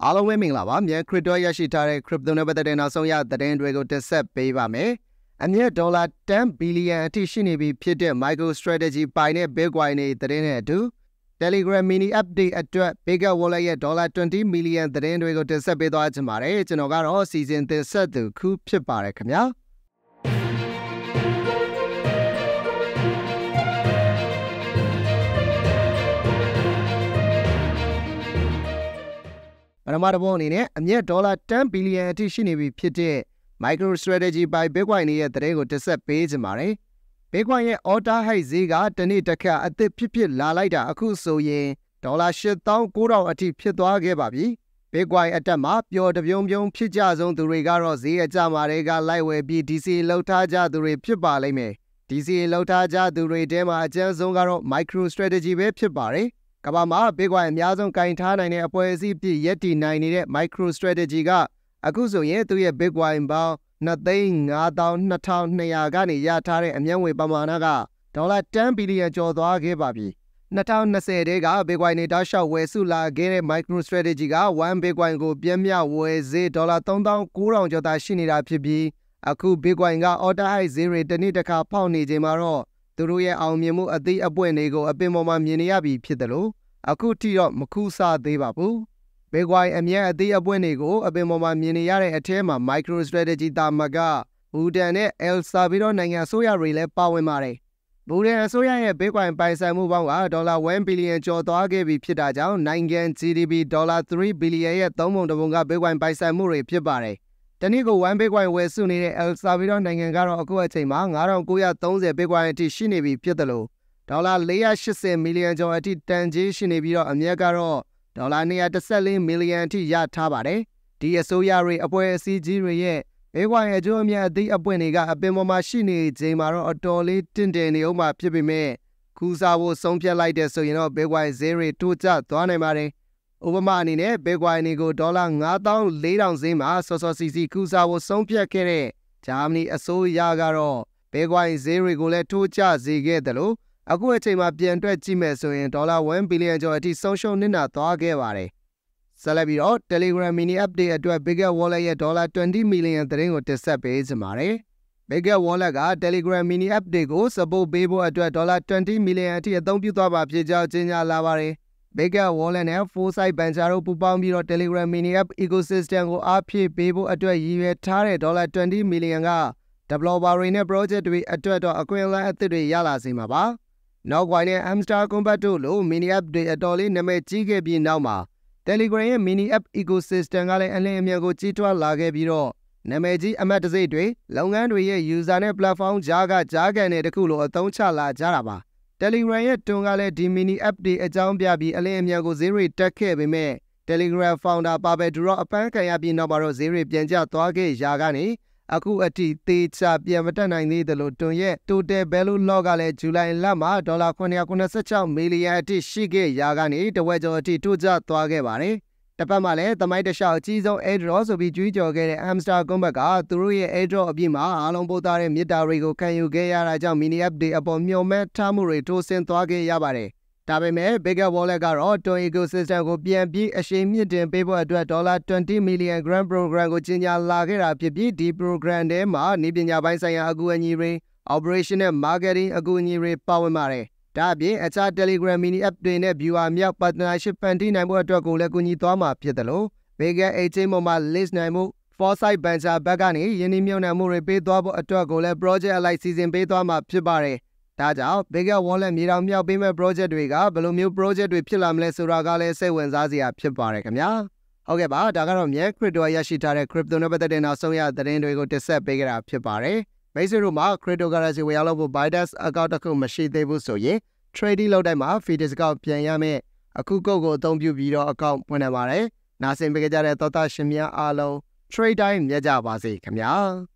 အားလုံးပဲမင်္ဂလာပါမြန် crypto ရရှိထားတဲ့ crypto နဲ့ပတ်သက်တဲ့နောက်ဆုံးရသတင်းတွေကိုတင်ဆက်ပေးပါမယ်အမြင့်ဒေါ်လာ10 billion အထိရှိနေပြီဖြစ်တဲ့ MicroStrategy ပိုင်တဲ့ Bitcoin တွေသတင်းနဲ့အတူ Telegram mini update အတွက် Bigger Wallet ရဲ့ဒေါ်လာ20 million သတင်းတွေကိုတင်ဆက်ပေးသွားချင်ပါတယ်ကျွန်တော်ကတော့ season တင်ဆက်သူခုဖြစ်ပါတယ်ခင်ဗျာပထမတစ်ပုံအနေနဲ့အမြင့်ဒေါ်လာ10 billion အထိရှိနေပြီဖြစ်တဲ့ MicroStrategy ပိုင် Bitcoin ရဲ့သတင်းကိုတင်ဆက်ပေးချင်ပါတယ်။ Bitcoin ရဲ့ All-Time High ဈေးကတနေ့တစ်ခါအသစ်ဖြစ်လာလိုက်တာအခုဆိုရင်ဒေါ်လာ 89,000 အထိဖြစ်သွားခဲ့ပါပြီ။ Bitcoin အတက်မှာပျော်တပြုံပြုံဖြစ်ကြဆုံးသူတွေကတော့ဈေးအကျမှာတွေကလိုက်ဝယ်ပြီး DCA လောက်ထားကြသူတွေဖြစ်ပါလိမ့်မယ်။ DCA လောက်ထားကြသူတွေထဲမှာအကျဉ်းဆုံးကတော့ MicroStrategy ပဲဖြစ်ပါတယ်။ကမ္ဘာမှာ Bitcoin အများဆုံးကင်ထားနိုင်တဲ့အဖွဲ့အစည်းဖြစ်ရပ်တည်နိုင်နေတဲ့ MicroStrategy ကအခုဆိုရင်သူ့ရဲ့ Bitcoin ပေါင်း 2,52,200 ကနေရထားတဲ့အမြတ်ငွေပမာဏကဒေါ်လာ10 billion ကျော်သွားခဲ့ပါပြီ။2020ထဲက Bitcoin နဲ့တောက်လျှောက်ဝယ်စုလာခဲ့တဲ့ MicroStrategy က1 Bitcoin ကိုပြည့်မြဝယ်ဈေးဒေါ်လာ 39,000 ကျော်သာရှိနေတာဖြစ်ပြီးအခု Bitcoin က All-Time High ဈေးတွေတနေ့တစ်ခါဖောက်နေချိန်မှာတော့သူတို့ရဲ့အောင်မြင်မှုအသီးအပွင့်တွေကိုအပင်ပေါ်မှာမြင်နေရပြီဖြစ်တယ်လို့အခုထိတော့မကူးစားသေးပါဘူး။ Bitcoin အမြတ်အသီးအပွင့်တွေကိုအပင်ပေါ်မှာမြင်နေရတဲ့အထဲမှာ MicroStrategy တာမကဘူတန်နဲ့ El Salvador နိုင်ငံအစိုးရတွေလည်းပါဝင်ပါတယ်။ဘူတန်အစိုးရရဲ့ Bitcoin ပိုင်ဆိုင်မှုပေါင်းကဒေါ်လာ1 billion ကျော်သွားခဲ့ပြီဖြစ်တာကြောင့်နိုင်ငံ GDP ဒေါ်လာ3 billion ရဲ့3 ပုံတစ်ပုံက Bitcoin ပိုင်ဆိုင်မှုတွေဖြစ်ပါတယ်။တနည်းကို1 Bitcoin ဝယ်စုနေတဲ့ El Salvador နိုင်ငံကတော့အခုအချိန်မှာ9,930 Bitcoin အထိရှိနေပြီဖြစ်တယ်လို့ဒေါ်လာ480 million ကျော်အထိတန်ကြေးရှိနေပြီးတော့အမြတ်ကတော့ဒေါ်လာ214 million အထိရထားပါတယ်။ဒီအစိုးရတွေအဖွဲ့အစည်းကြီးတွေရဲ့ Bitcoin အကျိုးအမြတ်အသီးအပွင့်တွေကအပင်ပေါ်မှာရှိနေချိန်မှာတော့အတော်လေးတင့်တယ်နေအောင်မှဖြစ်ပေမဲ့ကူးစားဖို့ဆုံးဖြတ်လိုက်တဲ့ဆိုရင်တော့ Bitcoin ဈေးတွေတိုးကျသွားနိုင်ပါတယ်။ဥပမာအနေနဲ့ Bitcoin တွေကိုဒေါ်လာ 54,000 ဈေးမှာစောစောစီစီကူးစားဖို့ဆုံးဖြတ်ခဲ့တဲ့ဂျာမနီအစိုးရကတော့ Bitcoin ဈေးတွေကိုလည်းတိုးကျစေခဲ့တယ်လို့အခုအချိန်မှာပြန်တွက်ကြည့်မယ်ဆိုရင်ဒေါ်လာ1 billion ကျော်အထိဆုံးရှုံးနစ်နာသွားခဲ့ပါတယ်။ဆက်လက်ပြီးတော့ Telegram mini update အတွက် Bigger Wallet ရဲ့ဒေါ်လာ20 million သတင်းကိုတင်ဆက်ပေးချင်ပါတယ်။ Bigger Wallet က Telegram mini update ကို support ပေးဖို့အတွက်ဒေါ်လာ20 million အထိအသုံးပြုသွားမှာဖြစ်ကြောင်းကြေညာလာပါတယ်။ Bigger Wallet နဲ့ Foresight Venture တို့ပူးပေါင်းပြီးတော့ Telegram mini app ecosystem ကိုအားဖြည့်ပေးဖို့အတွက်ရည်ရွယ်ထားတဲ့ဒေါ်လာ20 million က developer တွေနဲ့ project တွေအတွက်တော့အခွင့်အလမ်းအသစ်တွေရလာစေမှာပါ။နောက်ကွိုင်းနဲ့ Hamster Combat တို့လို mini app တွေအတော်လေးနာမည်ကြီးခဲ့ပြီးနောက်မှာ Telegram ရဲ့ mini app ecosystem ကလည်းအလင်းအမြန်ကိုကြီးထွားလာခဲ့ပြီးတော့နာမည်ကြီးအမတ်တစိမ့်တွေလုပ်ငန်းတွေရဲ့ user နဲ့ platform ကြားကန်တဲ့တခုလိုအသုံးချလာကြတာပါ။ Telegram ရဲ့တွန်ကလည်းဒီ mini app တွေအကြောင်းပြပြီးအလင်းအမြန်ကိုဈေးတွေတက်ခဲ့ပေမဲ့ Telegram founder ပါပဲဒူရောအပန်းခံရပြီးနောက်မှာတော့ဈေးတွေပြန်ကျသွားခဲ့ရာကနေအခုအထိသေချာပြန်မတက်နိုင်သေးတယ်လို့တွန်ရဲ့ total value loss ကလည်းဇူလိုင်လမှာဒေါ်လာ996 million အထိရှိခဲ့ရာကနေတဝက်ကျော်အထိထိုးကျသွားခဲ့ပါတယ်။တစ်ပတ်မှလည်းသမိုင်းတစ်လျှောက်အကြီးဆုံး airdrop ဆိုပြီးကြွေးကြော်ခဲ့တဲ့ Hamster Combat ကသူတို့ရဲ့ airdrop အပြည့်မှာအားလုံးပို့သားတဲ့မြစ်တာတွေကိုခံယူခဲ့ရတာကြောင့် mini app တွေအပေါ်မျှော်မှန်းထားမှုတွေထိုးဆင်းသွားခဲ့ရပါတယ်။ဒါပေမဲ့ Bigger Wallet ကတော့တွန် ecosystem ကိုပြန်ပြီးအရှိန်မြင့်တင်ပေးဖို့အတွက်ဒေါ်လာ20 million grant program ကိုကြီးညာလာခဲ့တာဖြစ်ပြီးဒီ program ထဲမှာနည်းပညာပိုင်းဆိုင်ရာအကူအညီတွေ operation နဲ့ marketing အကူအညီတွေပါဝင်ပါတယ်။ဒါအပြင်အခြား Telegram mini app တွေနဲ့ viewer မြောက် partnership ဖန်တီးနိုင်ဖို့အတွက်ကိုလည်းကူညီသွားမှာဖြစ်တယ်လို့ Bigger Exchange ပေါ်မှာ list နိုင်မှု Foresight Venture ဘက်ကနေယင်းနှမြုံနှံမှုတွေပေးသွားဖို့အတွက်ကိုလည်း project အလိုက်စီစဉ်ပေးသွားမှာဖြစ်ပါတယ်။ဒါကြောင့် Bigger Wallet မြေတောင်မြောက်ပေးမဲ့ project တွေကဘယ်လိုမျိုး project တွေဖြစ်လာမလဲဆိုတာကလည်းစိတ်ဝင်စားစရာဖြစ်ပါတယ်ခင်ဗျာ။ဟုတ်ကဲ့ပါဒါကတော့မြန် crypto ရရှိထားတဲ့ crypto နဲ့ပတ်သက်တဲ့နောက်ဆုံးရသတင်းတွေကိုတင်ဆက်ပေးကြတာဖြစ်ပါတယ်။မိတ်ဆွေတို့မှာ cryptocurrency ဝယ်ရောက်ဖို့ Binance account တစ်ခုမရှိသေးဘူးဆိုရင် trading လုပ်တိုင်းမှာ fee discount ပြန်ရမယ်အခုကုတ်ကိုအသုံးပြုပြီးတော့ account ဖွင့်နိုင်ပါတယ်။နားဆင်ပေးကြတဲ့သောသားရှင်များအားလုံး trade time မြတ်ကြပါစေခင်ဗျာ။